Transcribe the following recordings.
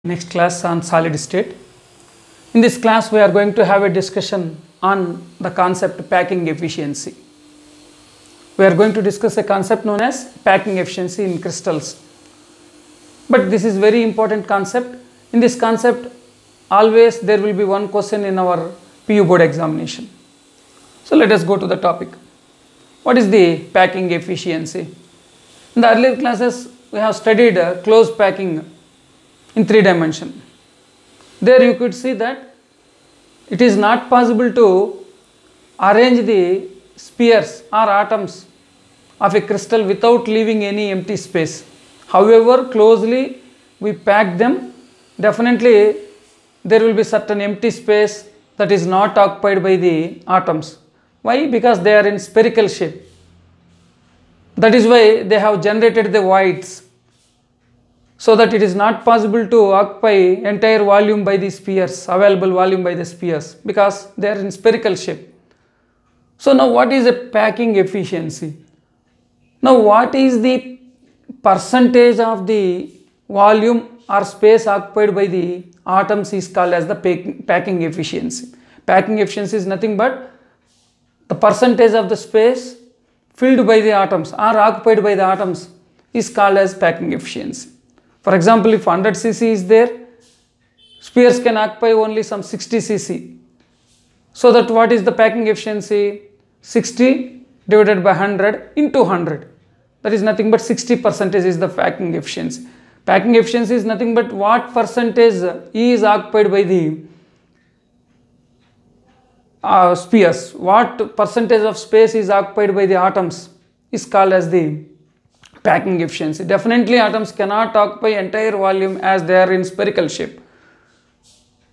Next class on solid state. In this class we are going to have a discussion on the concept packing efficiency. We are going to discuss a concept known as packing efficiency in crystals. But this is very important concept. In this concept always there will be one question in our PU board examination. So let us go to the topic. What is the packing efficiency? In the earlier classes we have studied closed packing in 3 dimension. There you could see that it is not possible to arrange the spheres or atoms of a crystal without leaving any empty space. However closely we pack them, definitely there will be certain empty space that is not occupied by the atoms. Why? Because they are in spherical shape. That is why they have generated the voids, so that it is not possible to occupy entire volume by the spheres, available volume by the spheres, because they are in spherical shape. So now what is a packing efficiency? Now what is the percentage of the volume or space occupied by the atoms is called as the packing efficiency. Packing efficiency is nothing but the percentage of the space filled by the atoms or occupied by the atoms is called as packing efficiency. For example, if 100 cc is there, spheres can occupy only some 60 cc. So that what is the packing efficiency? 60 divided by 100 into 100. That is nothing but 60% is the packing efficiency. Packing efficiency is nothing but what percentage is occupied by the spheres. What percentage of space is occupied by the atoms is called as the packing efficiency. Definitely atoms cannot occupy entire volume as they are in spherical shape.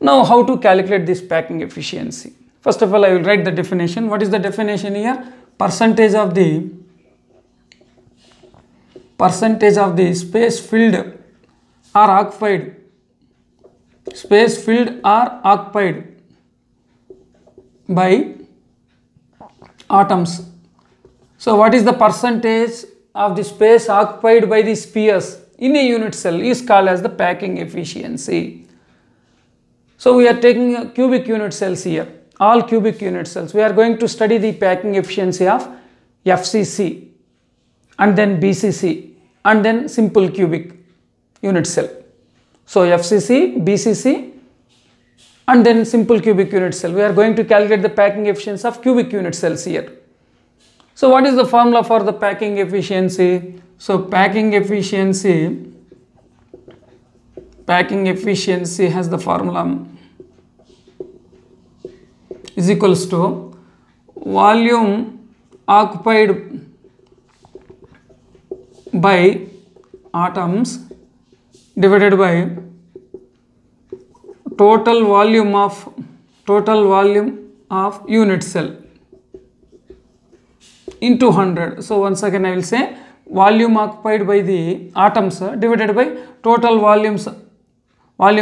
Now how to calculate this packing efficiency? First of all I will write the definition. What is the definition here? Percentage of the space filled or occupied, by atoms. So what is the percentage of the space occupied by the spheres in a unit cell is called as the packing efficiency. So we are taking a cubic unit cells here, all cubic unit cells. We are going to study the packing efficiency of FCC and then BCC and then simple cubic unit cell. So FCC, BCC and then simple cubic unit cell. We are going to calculate the packing efficiency of cubic unit cells here. So what is the formula for the packing efficiency? So packing efficiency has the formula is equals to volume occupied by atoms divided by total volume of unit cell into 100. So once again I will say volume occupied by the atoms divided by total volume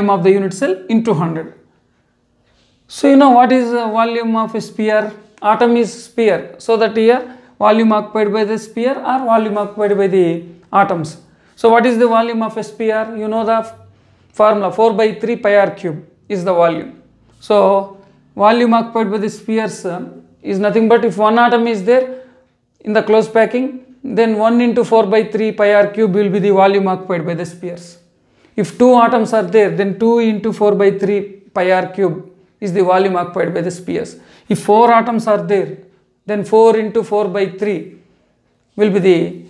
of the unit cell into 100. So you know what is the volume of a sphere? Atom is sphere. So that here volume occupied by the sphere or volume occupied by the atoms. So what is the volume of a sphere? You know the formula, 4 by 3 pi r cube is the volume. So volume occupied by the spheres is nothing but if one atom is there in the closed packing, then 1 into 4 by 3 pi r cube will be the volume occupied by the spheres. If 2 atoms are there, then 2 into 4 by 3 pi r cube is the volume occupied by the spheres. If 4 atoms are there, then 4 into 4 by 3 will be the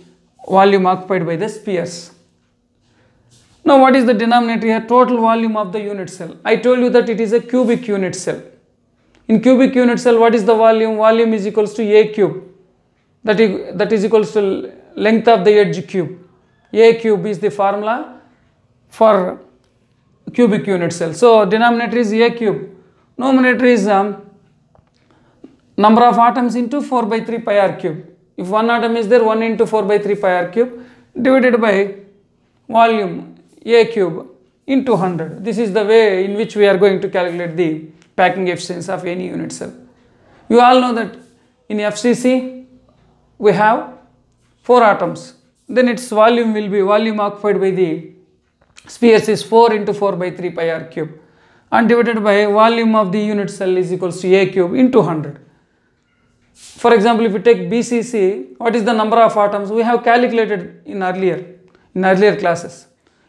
volume occupied by the spheres. Now what is the denominator here? Total volume of the unit cell. I told you that it is a cubic unit cell. In cubic unit cell what is the volume? Volume is equals to A cube. That is equals to length of the edge cube. A cube is the formula for cubic unit cell. So denominator is A cube. Numerator is number of atoms into 4 by 3 pi r cube. If one atom is there, 1 into 4 by 3 pi r cube divided by volume A cube into 100. This is the way in which we are going to calculate the packing efficiency of any unit cell. You all know that in FCC we have 4 atoms. then its volume will be volume occupied by the spheres is 4 into 4 by 3 pi r cube, and divided by volume of the unit cell is equals to a cube into 100. For example, if you take BCC, what is the number of atoms? We have calculated in earlier classes.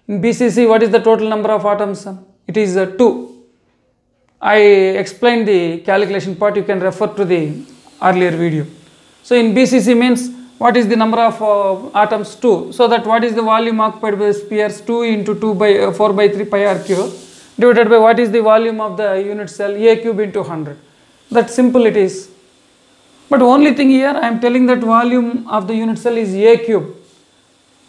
In BCC, what is the total number of atoms? It is 2. I explained the calculation part, you can refer to the earlier video. So in BCC means what is the number of atoms? 2. So that what is the volume occupied by the spheres? 2 into 4 by 3 pi r cube divided by what is the volume of the unit cell? A cube into 100. That simple it is. But only thing here I am telling that volume of the unit cell is A cube.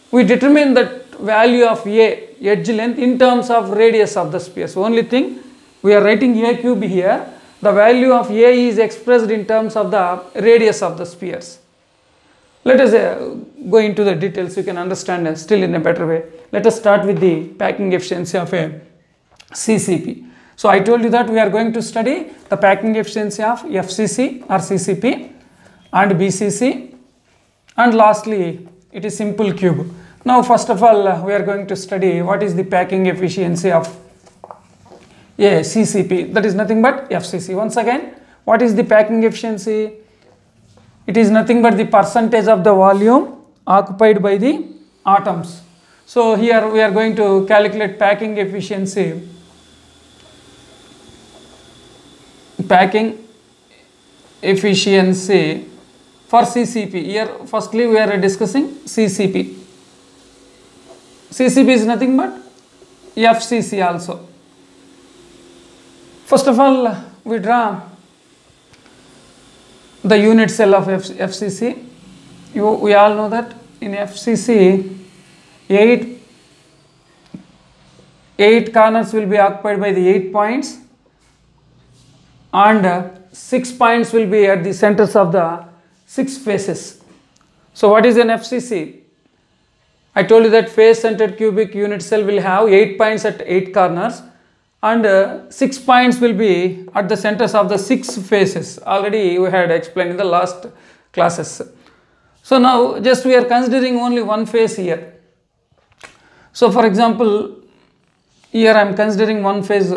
We determine that value of A, edge length, in terms of radius of the sphere. So only thing we are writing A cube here. The value of A is expressed in terms of the radius of the spheres. Let us go into the details, you can understand still in a better way. Let us start with the packing efficiency of a CCP. So I told you that we are going to study the packing efficiency of FCC or CCP and BCC, and lastly it is simple cube. Now first of all we are going to study what is the packing efficiency of a CCP, that is nothing but FCC. Once again, what is the packing efficiency? It is nothing but the percentage of the volume occupied by the atoms. So here we are going to calculate packing efficiency. Packing efficiency for CCP. Here firstly we are discussing CCP. CCP is nothing but FCC also. First of all, we draw the unit cell of FCC. We all know that in FCC 8 corners will be occupied by the 8 points, and 6 points will be at the centers of the 6 faces. So what is an FCC? I told you that face centered cubic unit cell will have 8 points at 8 corners, and 6 points will be at the centers of the 6 faces. Already we had explained in the last classes. So now just we are considering only one face here. So for example, here I am considering one face,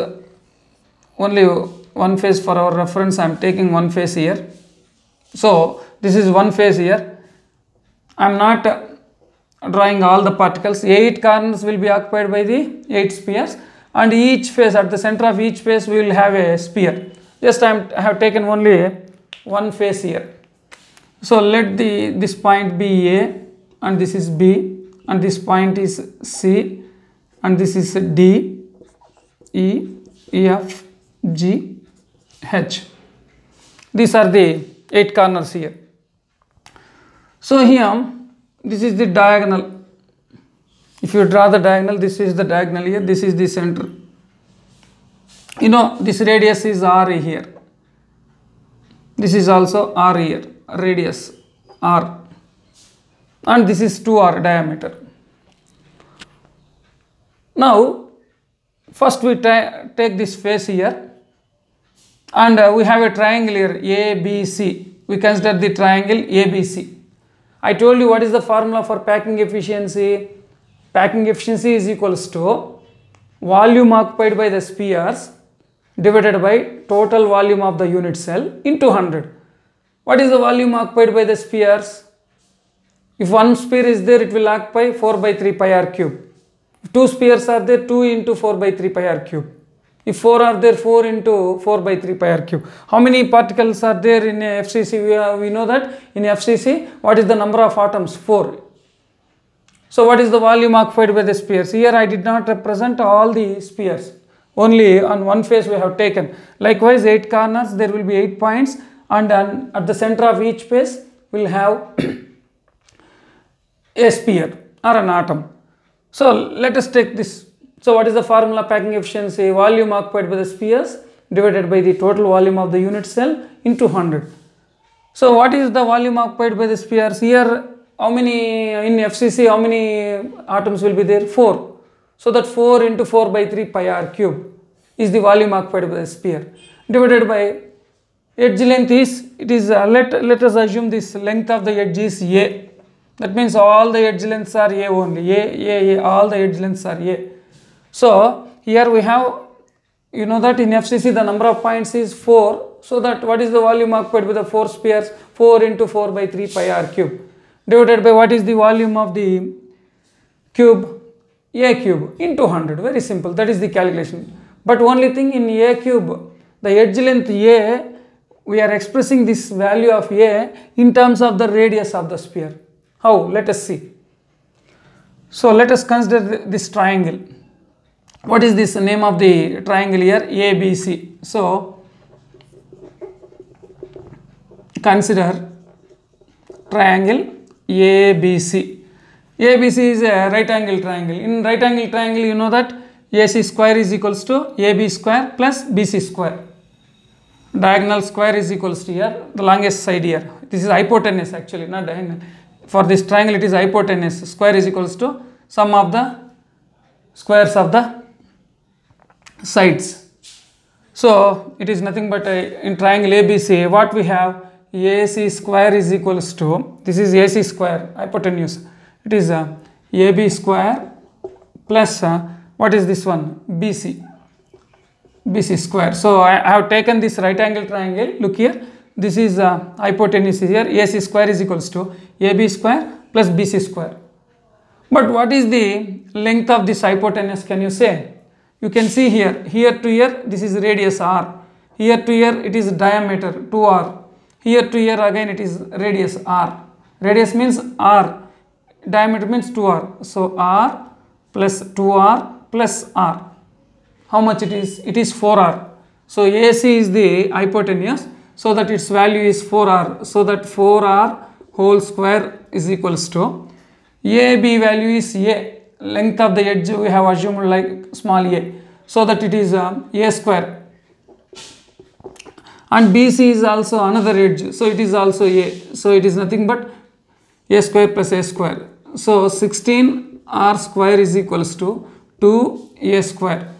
only one face for our reference. I am taking one face here. So this is one face here. I am not drawing all the particles. 8 corners will be occupied by the 8 spheres, and each face, at the center of each face we will have a sphere. Just I have taken only one face here. So let this point be A, and this is B, and this point is C, and this is D, E, F, G, H. These are the 8 corners here. So here this is the diagonal. If you draw the diagonal, this is the diagonal here, this is the center. You know, this radius is R here. This is also R here, radius R. And this is 2R diameter. Now, first we take this face here, and we have a triangle here, ABC. We consider the triangle ABC. I told you what is the formula for packing efficiency. Packing efficiency is equals to volume occupied by the spheres divided by total volume of the unit cell into 100. What is the volume occupied by the spheres? If one sphere is there, it will occupy 4 by 3 pi r cube. If 2 spheres are there, 2 into 4 by 3 pi r cube. If 4 are there, 4 into 4 by 3 pi r cube. How many particles are there in a FCC? We know that in FCC, what is the number of atoms? 4. So what is the volume occupied by the spheres? Here I did not represent all the spheres. Only on one face we have taken. Likewise, 8 corners, there will be 8 points, and at the center of each face we will have a sphere or an atom. So let us take this. So what is the formula packing efficiency? Volume occupied by the spheres divided by the total volume of the unit cell into 100. So what is the volume occupied by the spheres? Here how many in FCC, how many atoms will be there? 4. So that 4 into 4 by 3 pi r cube is the volume occupied by the sphere, divided by edge length is, let us assume this length of the edge is A. That means all the edge lengths are A only, A, all the edge lengths are A. So here we have, you know that in FCC the number of points is 4. So that what is the volume occupied by the 4 spheres? 4 into 4 by 3 pi r cube divided by what is the volume of the cube? A cube into 100. Very simple. That is the calculation. But only thing, in A cube, the edge length A, we are expressing this value of A in terms of the radius of the sphere. How? Let us see. So let us consider this triangle. What is this name of the triangle here? ABC. So consider triangle ABC. ABC is a right angle triangle. In right angle triangle, you know that AC square is equals to AB square plus BC square. Diagonal square is equals to here, the longest side here. This is hypotenuse actually, not diagonal. For this triangle, it is hypotenuse. Square is equals to sum of the squares of the sides. So it is nothing but in triangle ABC, what we have? AC square is equals to, this is AC square, hypotenuse. It is AB square plus what is this one? BC square. So I have taken this right angle triangle. Look here. This is hypotenuse here. AC square is equals to AB square plus BC square. But what is the length of this hypotenuse? Can you say? You can see here. Here to here, this is radius r. Here to here, it is diameter 2r. Here to here again, it is radius r. Radius means r. Diameter means 2r. So r plus 2r plus r. How much it is? It is 4r. So AC is the hypotenuse, so that its value is 4r. So that 4r whole square is equals to AB value is A. Length of the edge we have assumed like small a. So that it is A square. And BC is also another edge. So it is also A. So it is nothing but A square plus A square. So 16r square is equals to 2A square.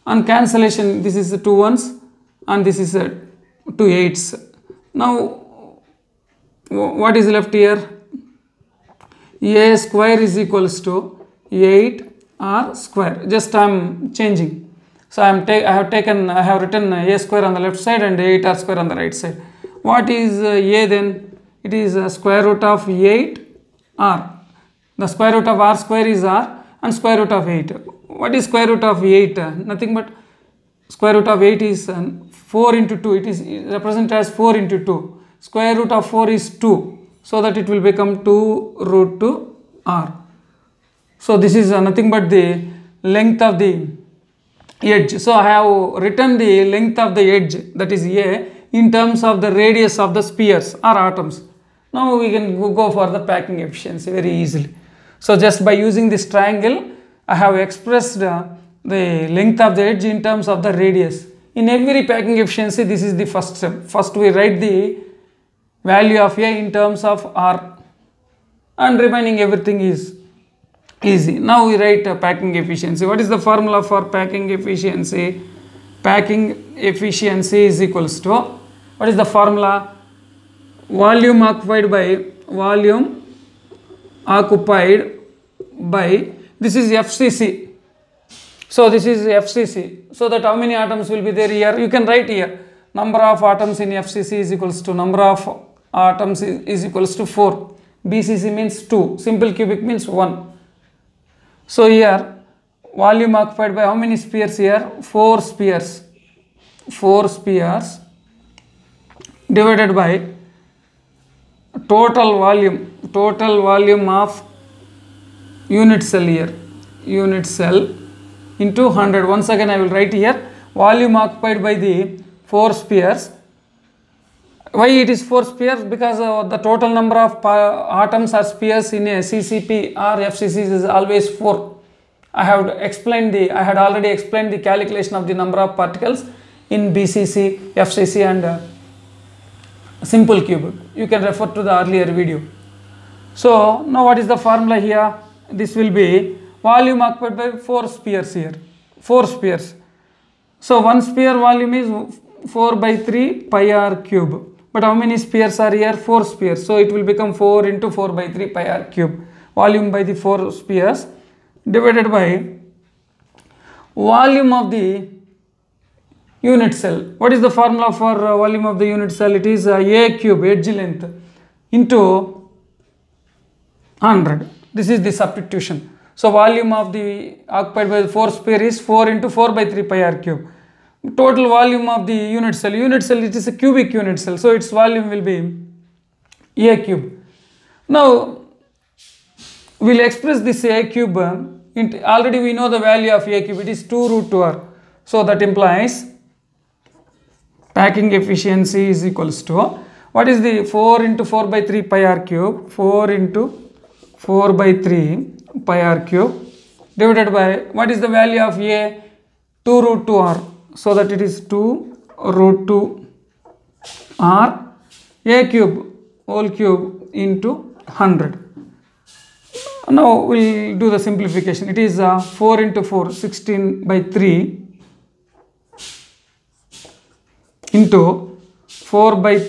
On cancellation, this is 2 ones and this is 2 8s. Now what is left here? A square is equals to 8r square. Just I am changing. So I have written A square on the left side and 8r square on the right side. What is A then? It is square root of 8r. The square root of r square is r and square root of 8. What is square root of 8? Nothing but square root of 8 is 4 into 2. It is represented as 4 into 2. Square root of 4 is 2. So that it will become 2 root 2 r. So this is nothing but the length of the edge. So I have written the length of the edge, that is A, in terms of the radius of the spheres or atoms. Now we can go for the packing efficiency very easily. So just by using this triangle, I have expressed the length of the edge in terms of the radius. In every packing efficiency, this is the first step. First we write the value of A in terms of R, and remaining everything is easy. Now we write packing efficiency. What is the formula for packing efficiency? Packing efficiency is equals to, what is the formula? Volume occupied by this is FCC. So this is FCC. So that how many atoms will be there here? You can write here. Number of atoms in FCC is equals to number of atoms is equals to 4. BCC means 2. Simple cubic means 1. So here volume occupied by how many spheres here? 4 spheres. 4 spheres divided by total volume of unit cell here. Unit cell into 100. Once again I will write here volume occupied by the 4 spheres. Why it is 4 spheres? Because the total number of atoms or spheres in a CCP or FCC is always 4. I had already explained the calculation of the number of particles in BCC, FCC and simple cubic. You can refer to the earlier video. So now what is the formula here? This will be volume occupied by 4 spheres here. 4 spheres. So one sphere volume is 4 by 3 pi r cube. But how many spheres are here? 4 spheres. So it will become 4 into 4 by 3 pi r cube. Volume by the 4 spheres divided by volume of the unit cell. What is the formula for volume of the unit cell? It is A cube, edge length, into 100. This is the substitution. So volume of the occupied by the 4 sphere is 4 into 4 by 3 pi r cube. Total volume of the unit cell, it is a cubic unit cell, so its volume will be A cube. Now we will express this A cube into, already we know the value of A cube, it is 2 root 2r. So that implies packing efficiency is equals to, what is the 4 into 4 by 3 pi r cube, 4 into 4 by 3 pi r cube divided by, what is the value of A? 2 root 2r. So that it is 2 root 2 r A cube whole cube into 100. Now we will do the simplification. It is 4 into 4, 16 by 3 into 4 by,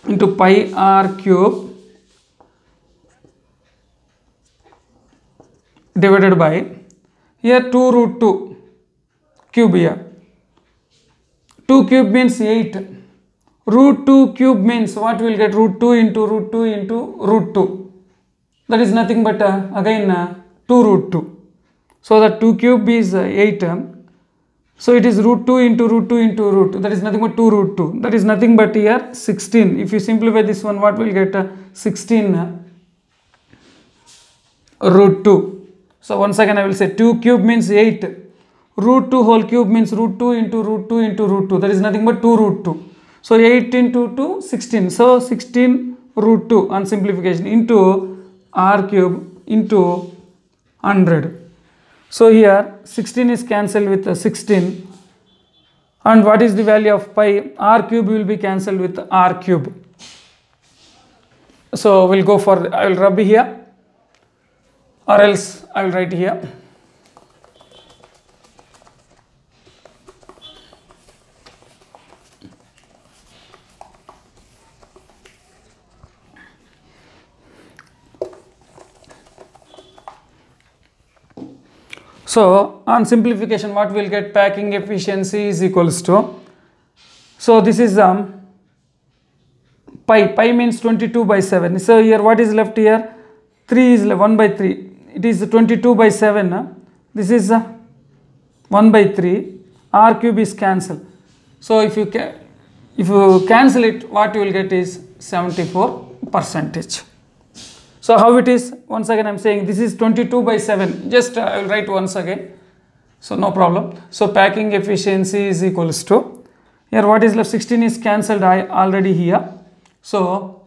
into pi r cube divided by, here 2 root 2 cube here. 2 cube means 8. Root 2 cube means what we will get? Root 2 into root 2 into root 2. That is nothing but again 2 root 2. So that 2 cube is 8. So it is root 2 into root 2 into root 2. That is nothing but 2 root 2. That is nothing but here 16. If you simplify this one, what will get? 16 root 2. So once again I will say 2 cube means 8. Root 2 whole cube means root 2 into root 2 into root 2. That is nothing but 2 root 2. So 8 into 2, 16. So 16 root 2 on simplification into r cube into 100. So here 16 is cancelled with 16. And what is the value of pi? R cube will be cancelled with r cube. So we'll go for, I will rub here, or else I will write here. So on simplification, what we will get? Packing efficiency is equals to, so this is pi means 22 by 7. So here what is left here? 3 is 1 by 3. It is 22 by 7. This is 1 by 3. R cube is cancelled. So if you cancel it, what you will get is 74%. So how it is? Once again I am saying this is 22 by 7. Just I will write once again. So no problem. So packing efficiency is equals to, here what is left? 16 is cancelled already here. So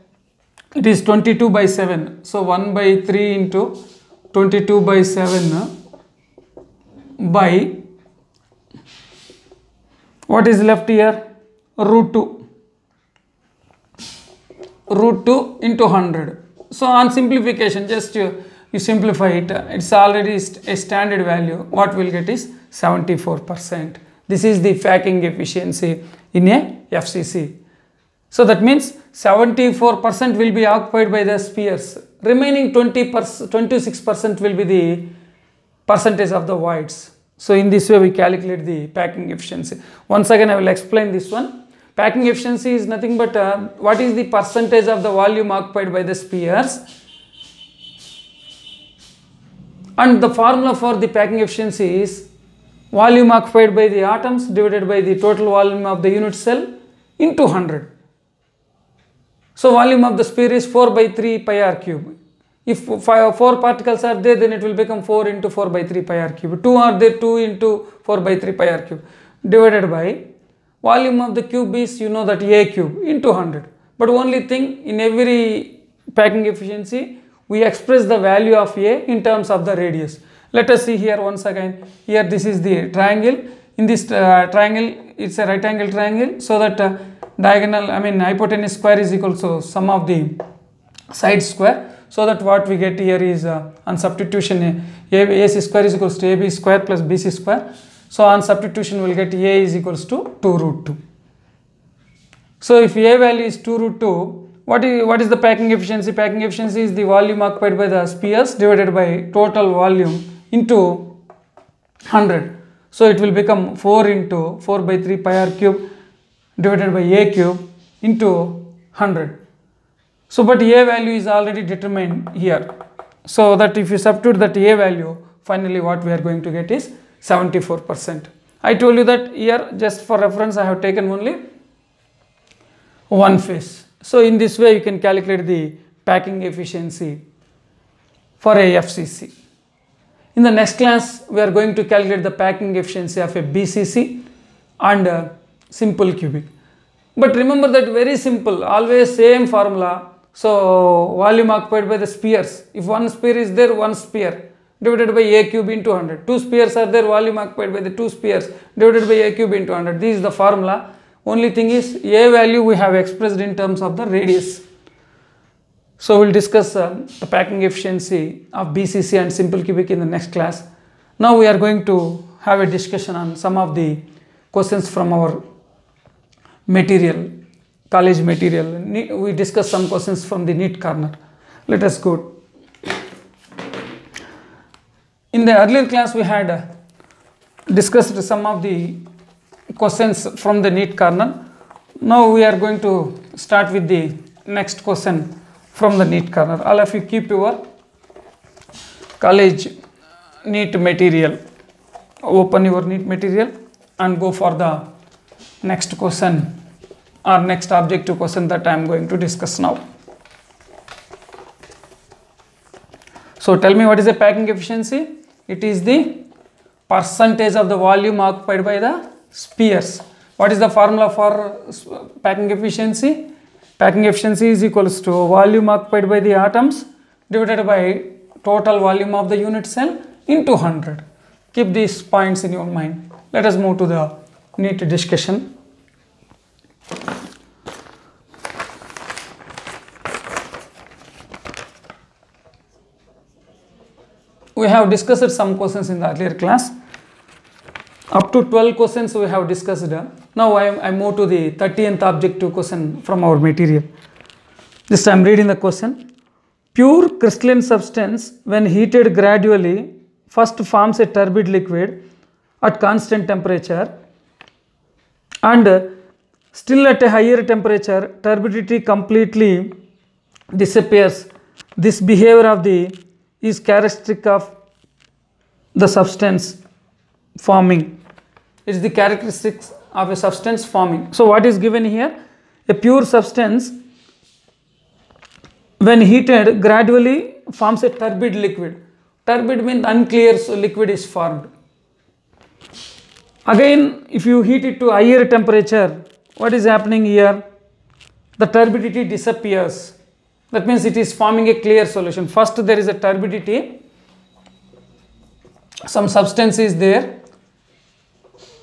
it is 22 by 7. So 1 by 3 into 22 by 7 by, what is left here? Root 2. Root 2 into 100. So on simplification, just you simplify it. It's already a standard value. What we'll get is 74%. This is the packing efficiency in a FCC. So that means 74% will be occupied by the spheres. Remaining 26% will be the percentage of the voids. So in this way we calculate the packing efficiency. Once again I will explain this one. Packing efficiency is nothing but what is the percentage of the volume occupied by the spheres, and the formula for the packing efficiency is volume occupied by the atoms divided by the total volume of the unit cell into 100. So volume of the sphere is 4 by 3 pi r cube. If 4 particles are there, then it will become 4 into 4 by 3 pi r cube. 2 are there, 2 into 4 by 3 pi r cube divided by volume of the cube is, you know, that A cube into 100. But only thing, in every packing efficiency we express the value of A in terms of the radius. Let us see here once again. Here this is the triangle. In this triangle, it's a right angle triangle, so that hypotenuse square is equal to sum of the side square. So that what we get here is on substitution, AC square is equals to AB square plus BC square. So on substitution we will get A is equals to 2 root 2. So if A value is 2 root 2, what is the packing efficiency? Packing efficiency is the volume occupied by the spheres divided by total volume into 100. So it will become 4 into 4 by 3 pi r cube divided by a cube into 100. So but a value is already determined here. So that if you substitute that a value, finally what we are going to get is 74%. I told you that here, just for reference, I have taken only one phase. So in this way you can calculate the packing efficiency for a FCC. In the next class we are going to calculate the packing efficiency of a BCC and a simple cubic. But remember that very simple, always same formula. So volume occupied by the spheres. If one sphere is there, one sphere divided by a cube into 100. Two spheres are there, volume occupied by the two spheres divided by a cube into 100. This is the formula. Only thing is a value we have expressed in terms of the radius. So we will discuss the packing efficiency of BCC and simple cubic in the next class. Now we are going to have a discussion on some of the questions from our material, college material. We discuss some questions from the NEET corner. Let us go. In the earlier class we had discussed some of the questions from the NEET corner. Now we are going to start with the next question from the NEET corner. All of you keep your college NEET material, open your NEET material and go for the next question or next objective question that I am going to discuss now. So tell me, what is the packing efficiency? It is the percentage of the volume occupied by the spheres. What is the formula for packing efficiency? Packing efficiency is equals to volume occupied by the atoms divided by total volume of the unit cell into 100. Keep these points in your mind. Let us move to the NEET discussion. We have discussed some questions in the earlier class. Up to 12 questions we have discussed. Now I move to the 30th objective question from our material. Just I am reading the question. Pure crystalline substance when heated gradually first forms a turbid liquid at constant temperature, and still at a higher temperature turbidity completely disappears. This behavior of the is characteristic of the substance forming. It is the characteristics of a substance forming. So what is given here? A pure substance when heated gradually forms a turbid liquid. Turbid means unclear, so liquid is formed. Again, if you heat it to higher temperature, what is happening here? The turbidity disappears. That means it is forming a clear solution. First there is a turbidity, some substance is there,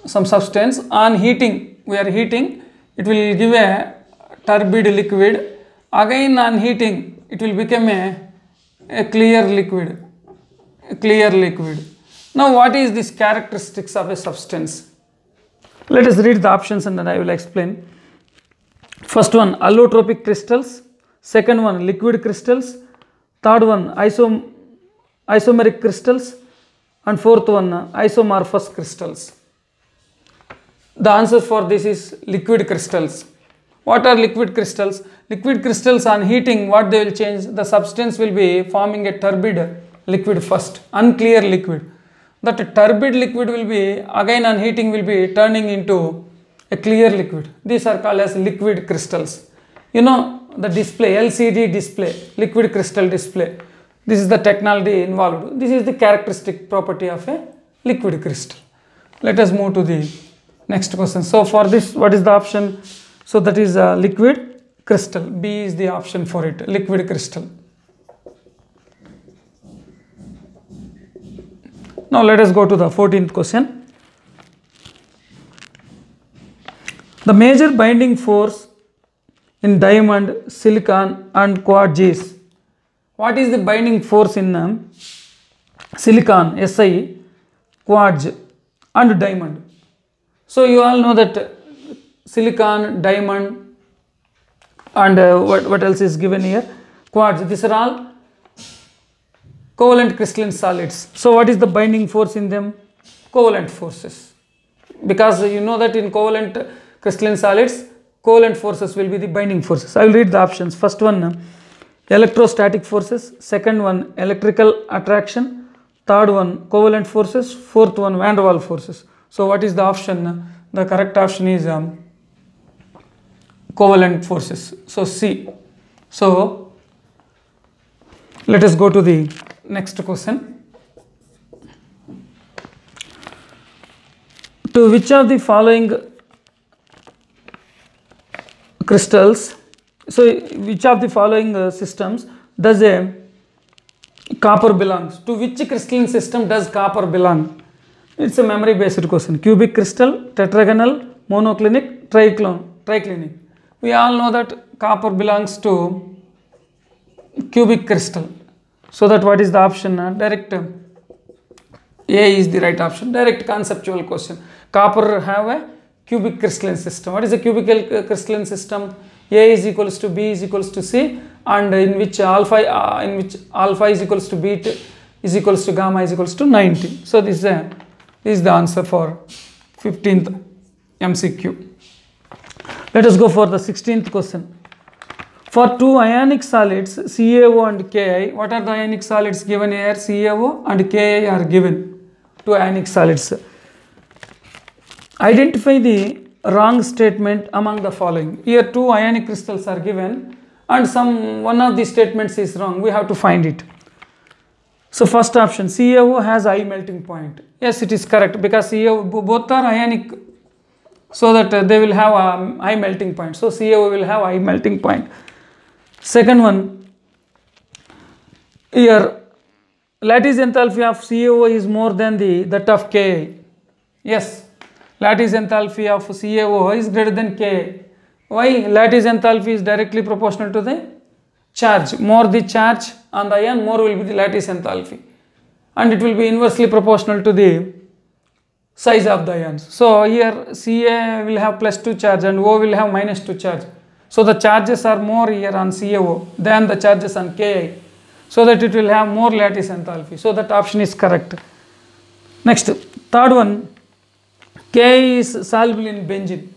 some substance. On heating, we are heating, it will give a turbid liquid. Again on heating, it will become a clear liquid. Now what is this characteristics of a substance? Let us read the options and then I will explain. First one, allotropic crystals. Second one, liquid crystals. Third one, isomeric crystals. And fourth one, isomorphous crystals. The answer for this is liquid crystals. What are liquid crystals? Liquid crystals on heating, what they will change? The substance will be forming a turbid liquid first, unclear liquid. That turbid liquid will be, again on heating, will be turning into a clear liquid. These are called as liquid crystals. You know the display, LCD display, liquid crystal display. This is the technology involved. This is the characteristic property of a liquid crystal. Let us move to the next question. So for this, what is the option? So that is a liquid crystal. B is the option for it, liquid crystal. Now let us go to the 14th question. The major binding force in diamond, silicon and quartz is. What is the binding force in silicon, Si, quartz and diamond? So you all know that silicon, diamond and what else is given here? Quartz. These are all covalent crystalline solids. So what is the binding force in them? covalent forces, because you know that in covalent crystalline solids, covalent forces will be the binding forces. I will read the options. First one, electrostatic forces. Second one, electrical attraction. Third one, covalent forces. Fourth one, van der Waals forces. So what is the option? The correct option is covalent forces. So C. So let us go to the next question. To which of the following crystals, so which of the following systems does a copper belongs? To which crystalline system does copper belong? It's a memory based question. Cubic crystal, tetragonal, monoclinic, triclinic. We all know that copper belongs to cubic crystal. So that what is the option? Direct A is the right option. Direct conceptual question. Copper have a cubic crystalline system. What is a cubic crystalline system? A is equals to B is equals to C, and in which alpha is equals to beta is equals to gamma is equals to 90. So this is the answer for 15th MCQ. Let us go for the 16th question. For two ionic solids CaO and Ki, what are the ionic solids given here? CaO and Ki are given. Two ionic solids. Identify the wrong statement among the following. Here two ionic crystals are given and one of the statements is wrong. We have to find it. So first option, CaO has high melting point. Yes, it is correct, because CaO both are ionic, so that they will have a high melting point. So CaO will have high melting point. Second one, here lattice enthalpy of CaO is more than that of Ki. Yes, lattice enthalpy of CaO is greater than Ki. Why? Lattice enthalpy is directly proportional to the charge. More the charge on the ion, more will be the lattice enthalpy, and it will be inversely proportional to the size of the ions. So here Ca will have +2 charge and O will have -2 charge. So the charges are more here on CaO than the charges on Ki, so that it will have more lattice enthalpy. So that option is correct. Next, third one, Ki is soluble in benzene.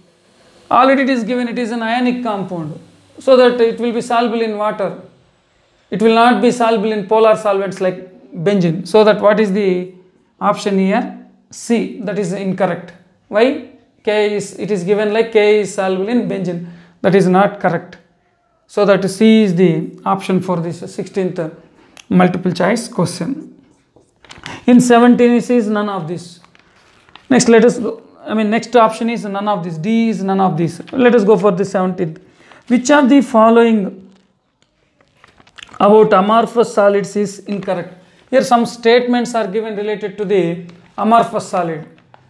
Already it is given, it is an ionic compound, so that it will be soluble in water. It will not be soluble in polar solvents like benzene. So that what is the option here? C. That is incorrect. Why? It is given like Ki is soluble in benzene. That is not correct. So that C is the option for this 16th multiple choice question. In 17 it is none of this. Next, let us go. Next option is none of this. D is none of this. Let us go for the 17th. Which of the following about amorphous solids is incorrect? Here some statements are given related to the amorphous solid.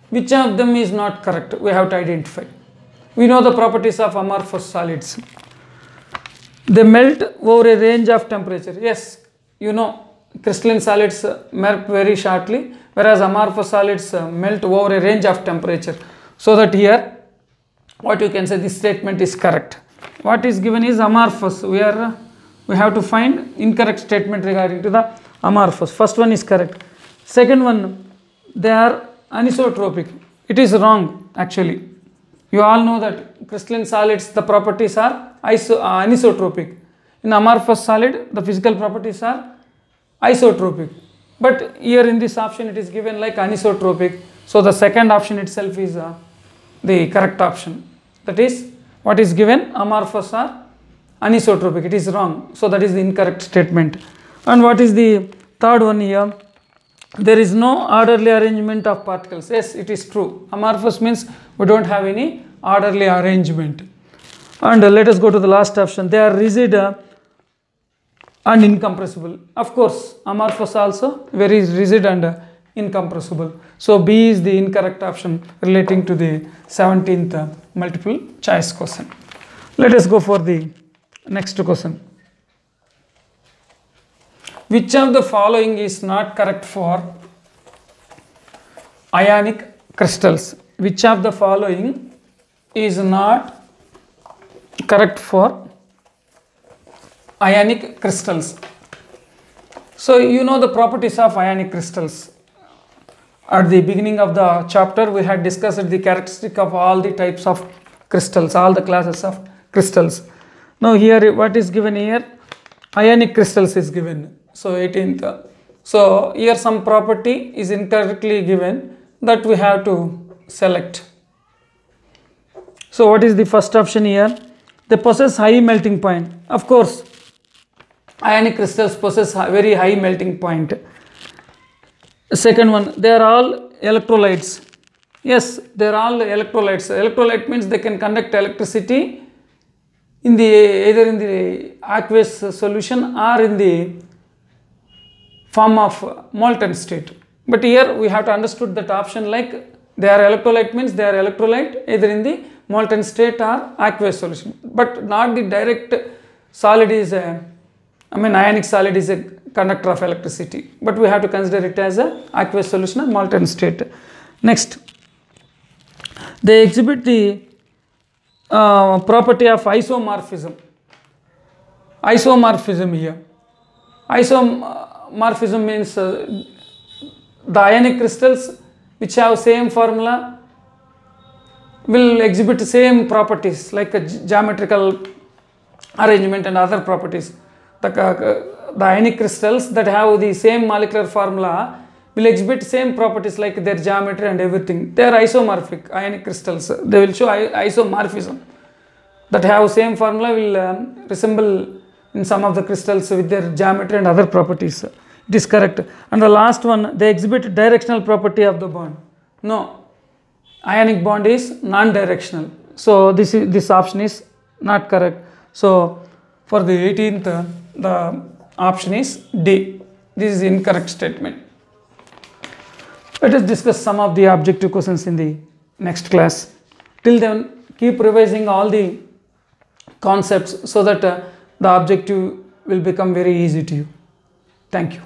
Which of them is not correct? We have to identify. We know the properties of amorphous solids. They melt over a range of temperature. Yes, you know, crystalline solids melt very shortly, whereas amorphous solids melt over a range of temperature. So that here, what you can say, this statement is correct. What is given is amorphous. We have to find incorrect statement regarding to the amorphous. First one is correct. Second one, they are anisotropic. It is wrong actually. You all know that crystalline solids, the properties are anisotropic. In amorphous solid, the physical properties are isotropic. But here in this option, it is given like anisotropic. So the second option itself is the correct option. That is, what is given, amorphous or anisotropic. It is wrong. So that is the incorrect statement. And what is the third one here? There is no orderly arrangement of particles. Yes, it is true. Amorphous means we don't have any orderly arrangement. And let us go to the last option. They are rigid and incompressible. Of course, amorphous also very rigid and incompressible. So B is the incorrect option relating to the 17th multiple choice question. Let us go for the next question. Which of the following is not correct for ionic crystals? Which of the following is not correct for ionic crystals? So you know the properties of ionic crystals. At the beginning of the chapter, we had discussed the characteristic of all the types of crystals, all the classes of crystals. Now here what is given here? Ionic crystals is given. So 18th. So here some property is incorrectly given that we have to select. So what is the first option here? They possess high melting point. Of course, ionic crystals possess very high melting point. Second one, they are all electrolytes. Yes, they are all electrolytes. Electrolyte means they can conduct electricity in the either in the aqueous solution or in the form of molten state. But here we have to understood that option like they are electrolyte means they are electrolyte either in the molten state or aqueous solution, but not the direct solid is ionic solid is a conductor of electricity, but we have to consider it as a aqueous solution or molten state. Next, they exhibit the property of isomorphism. Isomorphism here. Isomorphism means the ionic crystals which have same formula will exhibit same properties like a geometrical arrangement and other properties. The ionic crystals that have the same molecular formula will exhibit same properties like their geometry and everything. They are isomorphic ionic crystals. They will show isomorphism. That have same formula will resemble in some of the crystals with their geometry and other properties. It is correct. And the last one, they exhibit directional property of the bond. No. Ionic bond is non-directional, so this option is not correct. So for the 18th, the option is D. This is incorrect statement. Let us discuss some of the objective questions in the next class. Till then, keep revising all the concepts so that the objective will become very easy to you. Thank you.